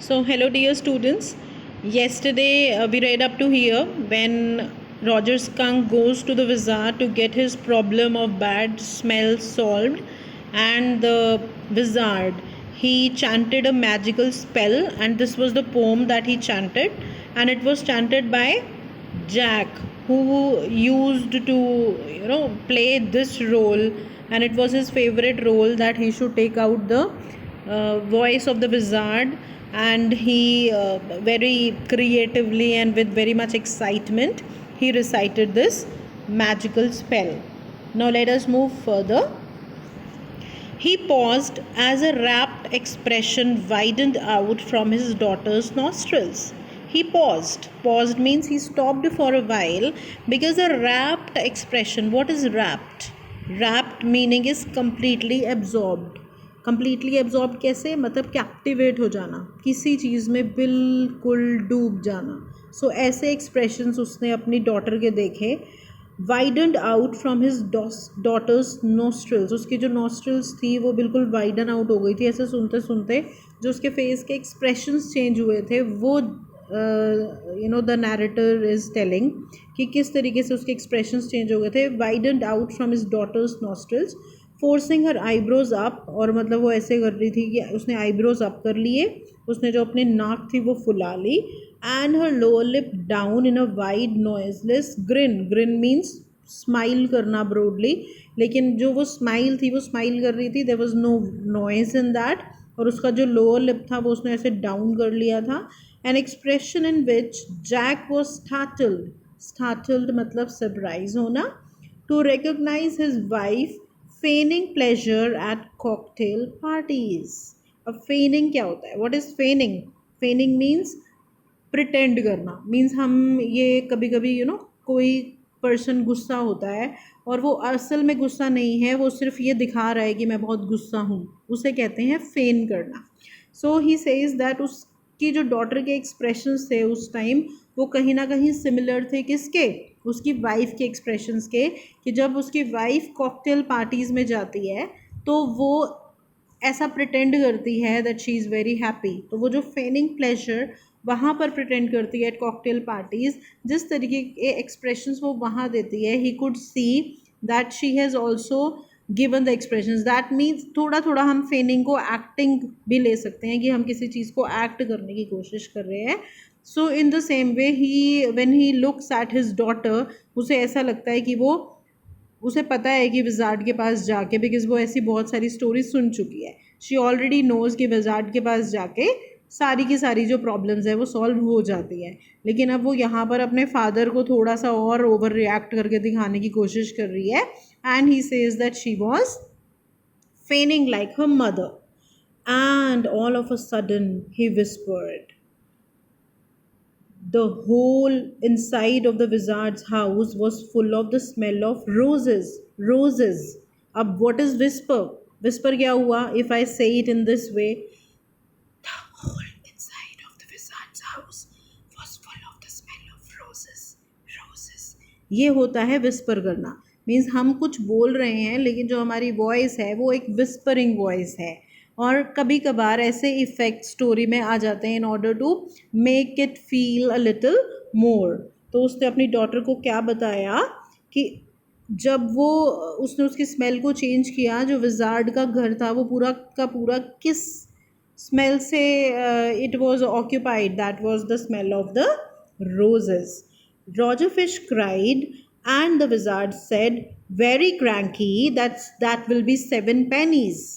So, hello, dear students. Yesterday we read up to here when Roger Skunk goes to the wizard to get his problem of bad smell solved, and the wizard he chanted a magical spell, and this was the poem that he chanted, and it was chanted by Jack, who used to play this role, and it was his favorite role that he should take out the voice of the wizard, and he very creatively and with very much excitement he recited this magical spell. Now let us move further. He paused as a rapt expression widened out from his daughter's nostrils. He paused. Paused means he stopped for a while, because a rapt expression, what is rapt? Rapt meaning is completely absorbed. Completely absorb कैसे, मतलब captivate हो जाना, किसी चीज़ में बिल्कुल डूब जाना. सो ऐसे एक्सप्रेशंस उसने अपनी डॉटर के देखे. Widened out from his daughter's nostrils, उसकी जो नोस्ट्रल्स थी वो बिल्कुल वाइडन आउट हो गई थी. ऐसे सुनते सुनते जो उसके फेस के एक्सप्रेशंस चेंज हुए थे वो द नैरेटर इज़ टेलिंग कि किस तरीके से उसके एक्सप्रेशंस चेंज हो गए थे. Widened out from his daughter's nostrils, forcing her eyebrows up, और मतलब वो ऐसे कर रही थी कि उसने आईब्रोज अप कर लिए, उसने जो अपनी नाक थी वो फुला ली. And her lower lip down in a wide noiseless grin. Grin means smile करना ब्रॉडली, लेकिन जो वो स्माइल थी वो स्माइल कर रही थी, there was no noise in that, और उसका जो लोअर लिप था वो उसने ऐसे डाउन कर लिया था. An expression in which Jack was startled. Startled मतलब सरप्राइज होना. To recognise his wife feigning pleasure at cocktail parties. अब feigning क्या होता है? What is feigning? Feigning means pretend करना. Means हम ये कभी कभी कोई पर्सन गुस्सा होता है और वो असल में गुस्सा नहीं है, वो सिर्फ ये दिखा रहा है कि मैं बहुत गुस्सा हूँ, उसे कहते हैं फेन करना. सो ही सेज दैट उसकी जो डॉटर के एक्सप्रेशंस थे उस टाइम वो कहीं ना कहीं सिमिलर थे. किसके? उसकी वाइफ के एक्सप्रेशंस के. कि जब उसकी वाइफ कॉकटेल पार्टीज़ में जाती है तो वो ऐसा प्रिटेंड करती है that she is very happy. तो वो जो फेनिंग प्लेजर वहाँ पर प्रिटेंड करती है एट कॉकटेल पार्टीज़, जिस तरीके के एक्सप्रेशंस वो वहाँ देती है, he could see that she has also given the expressions. That means थोड़ा थोड़ा हम फेनिंग को एक्टिंग भी ले सकते हैं कि हम किसी चीज़ को एक्ट करने की कोशिश कर रहे हैं. So in the same way he when he looks at his daughter, उसे ऐसा लगता है कि वो, उसे पता है कि विजार्ड के पास जाके, बिकॉज वो ऐसी बहुत सारी स्टोरीज सुन चुकी है, शी ऑलरेडी नोज़ कि विजार्ड के पास जाके सारी की सारी जो प्रॉब्लम्स है वो सॉल्व हो जाती है. लेकिन अब वो यहाँ पर अपने फादर को थोड़ा सा और ओवर रिएक्ट करके दिखाने की कोशिश कर रही है. And he says that she was फेनिंग like her mother. And all of a sudden he whispered. The whole inside of the wizard's house was full of the smell of roses. Roses. Ab what is whisper? Whisper kya hua if I say it in this way? The whole inside of the wizard's house was full of the smell of roses. Roses. ये होता है whisper करना. Means हम कुछ बोल रहे हैं लेकिन जो हमारी वॉइस है वो एक whispering वॉइस है. और कभी कभार ऐसे इफ़ेक्ट स्टोरी में आ जाते हैं in order to make it feel a little more. तो उसने अपनी डॉटर को क्या बताया कि जब वो उसने उसकी स्मेल को चेंज किया, जो विजार्ड का घर था वो पूरा का पूरा किस स्मेल से it was occupied, that was the smell of the roses. Roger fish cried and the wizard said very cranky that will be 7 pennies.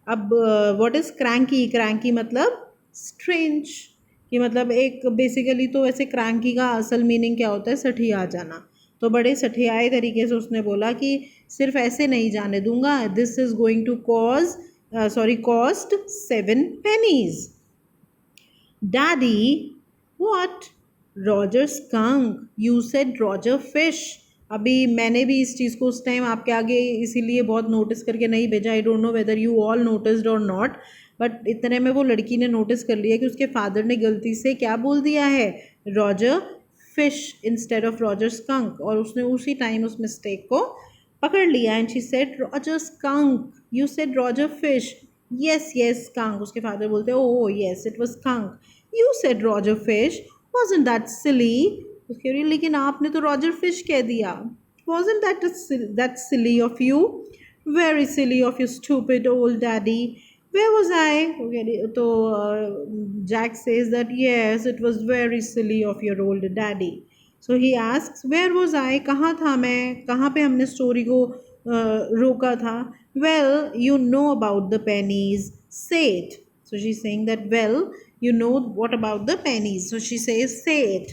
अब व्हाट इज़ क्रैंकी? क्रैंकी मतलब स्ट्रेंज, कि मतलब एक बेसिकली तो वैसे क्रैंकी का असल मीनिंग क्या होता है? सठिया जाना. तो बड़े सठियाए तरीके से उसने बोला कि सिर्फ ऐसे नहीं जाने दूंगा, this is going to cost 7 pennies. Daddy what? Roger skunk. You said Roger fish. अभी मैंने भी इस चीज़ को उस टाइम आपके आगे इसीलिए बहुत नोटिस करके नहीं भेजा. I don't know whether you all noticed और नॉट, बट इतने में वो लड़की ने नोटिस कर लिया कि उसके फादर ने गलती से क्या बोल दिया है? Roger fish instead of Roger skunk. और उसने उसी टाइम उस मिस्टेक को पकड़ लिया. And she said Roger skunk, you said Roger fish. Yes, yes, skunk. उसके father बोलते हैं, oh yes, it was skunk. You said Roger Fish. Wasn't that silly? उसके लिए लेकिन आपने तो Roger Fish कह दिया. Wasn't that silly of you? Very silly of you, stupid old daddy. Where was I? Okay, तो Jack says that yes, it was very silly of your old daddy. So he asks, where was I? कहाँ था मैं? कहाँ पे हमने story को रोका था? Well, you know about the pennies. Say it. So she's saying that, well, you know what about the pennies. So she says, say it.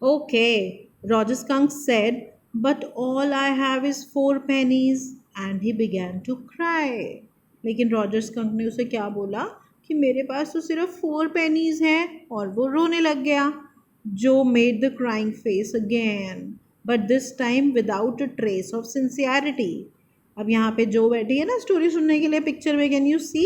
Okay, Roger Skunk said, but all I have is 4 pennies. And he began to cry. लेकिन Roger skunk ने उसे क्या बोला कि मेरे पास तो सिर्फ 4 pennies हैं और वो रोने लग गया. Joe made the crying face again, but this time without a trace of sincerity. अब यहाँ पे जो बैठी है ना स्टोरी सुनने के लिए पिक्चर में, कैन यू सी,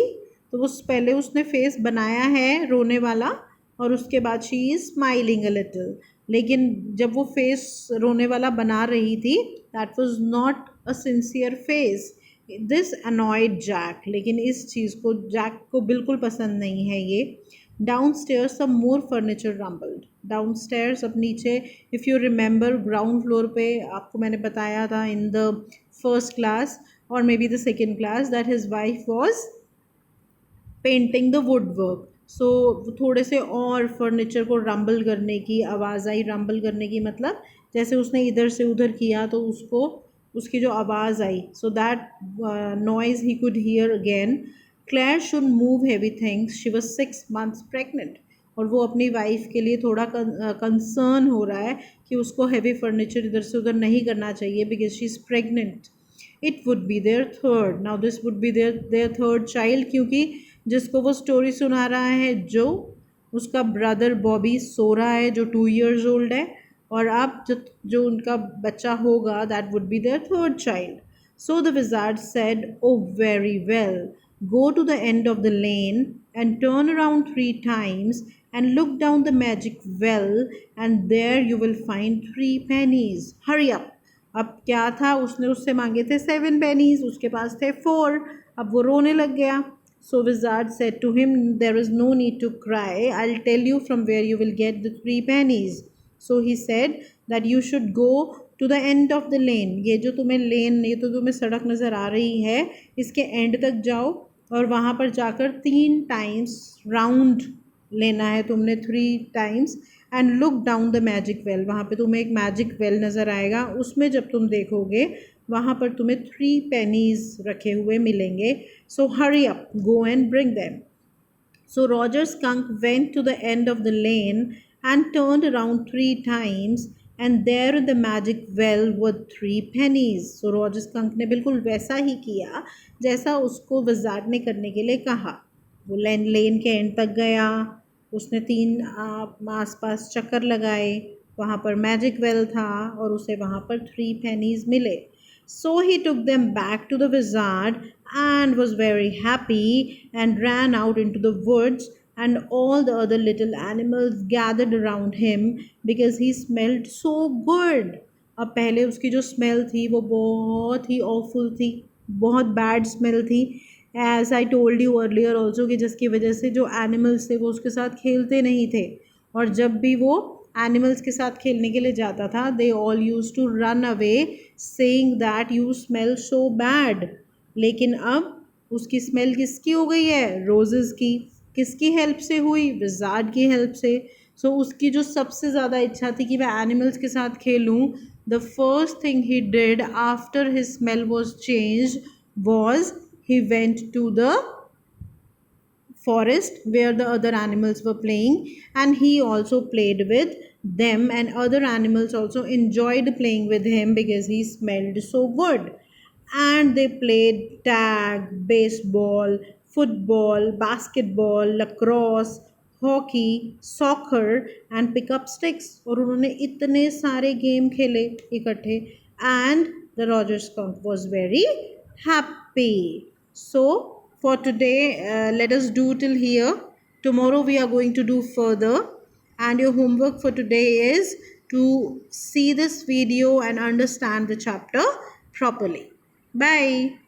तो वो पहले उसने फेस बनाया है रोने वाला और उसके बाद she is smiling a little. लेकिन जब वो फेस रोने वाला बना रही थी, that was not a sincere face. This annoyed Jack. लेकिन इस चीज़ को जैक को बिल्कुल पसंद नहीं है ये. Down stairs some more furniture rumbled. Down stairs, अब नीचे, if you remember ground floor पे आपको मैंने बताया था इन द फर्स्ट क्लास और maybe the second class that his wife was painting the wood work. So थोड़े से और फर्नीचर को रंबल करने की आवाज़ आई. रंबल करने की मतलब जैसे उसने इधर से उधर किया तो उसको उसकी जो आवाज़ आई, so that noise he could hear again. Claire should move heavy things. She was 6 months pregnant. और वो अपनी वाइफ के लिए थोड़ा कंसर्न हो रहा है कि उसको हैवी फर्नीचर इधर से उधर नहीं करना चाहिए because she is pregnant. It would be their third. Now this would be their third child, क्योंकि जिसको वो स्टोरी सुना रहा है जो उसका ब्रदर बॉबी सो रहा है जो 2 years old है. और अब जो उनका बच्चा होगा that would be their third child. So the wizard said, oh very well, go to the end of the lane and turn around 3 times and look down the magic well and there you will find 3 pennies. Hurry up. अब क्या था, उसने उससे मांगे थे 7 pennies, उसके पास थे 4. अब वो रोने लग गया. So Wizard said to him, there is no need to cry. I'll tell you from where you will get the 3 pennies. So he said that you should go to the end of the lane. ये जो तुम्हें लेन, ये तो तुम्हें सड़क नज़र आ रही है, इसके एंड तक जाओ और वहाँ पर जाकर 3 times राउंड लेना है तुमने, 3 times. And look down the magic well. वहाँ पे तुम्हें एक मैजिक वेल नज़र आएगा, उसमें जब तुम देखोगे वहाँ पर तुम्हें 3 pennies रखे हुए मिलेंगे. So hurry up, go and bring them. So Roger Skunk went to the end of the lane and turned around 3 times and there in the magic well were 3 pennies. So Roger Skunk ने बिल्कुल वैसा ही किया जैसा उसको wizard ने करने के लिए कहा. वो लेन के एंड तक गया, उसने 3 आसपास चक्कर लगाए, वहाँ पर मैजिक वेल था और उसे वहाँ पर 3 pennies मिले. So he took them back to the wizard and was very happy and ran out into the woods, and all the other little animals gathered around him because he smelled so good. अब पहले उसकी जो smell थी वो बहुत ही awful थी, बहुत bad smell थी. As I told you earlier also कि जिसकी वजह से जो एनिमल्स थे वो उसके साथ खेलते नहीं थे, और जब भी वो एनिमल्स के साथ खेलने के लिए जाता था they all used to run away saying that you smell so bad. लेकिन अब उसकी स्मेल किसकी हो गई है? रोजेज़ की. किसकी हेल्प से हुई? विज़ार्ड की हेल्प से. सो उसकी जो सबसे ज़्यादा इच्छा थी कि मैं एनिमल्स के साथ खेलूँ, the first thing he did after his smell was change was he went to the forest where the other animals were playing, and he also played with them, and other animals also enjoyed playing with him because he smelled so good. And they played tag, baseball, football, basketball, lacrosse, hockey, soccer and pickup sticks. और उन्होंने इतने सारे game खेले इकट्ठे. And the Roger skunk was very happy. So for today, let us do till here. Tomorrow we are going to do further, and your homework for today is to see this video and understand the chapter properly. Bye.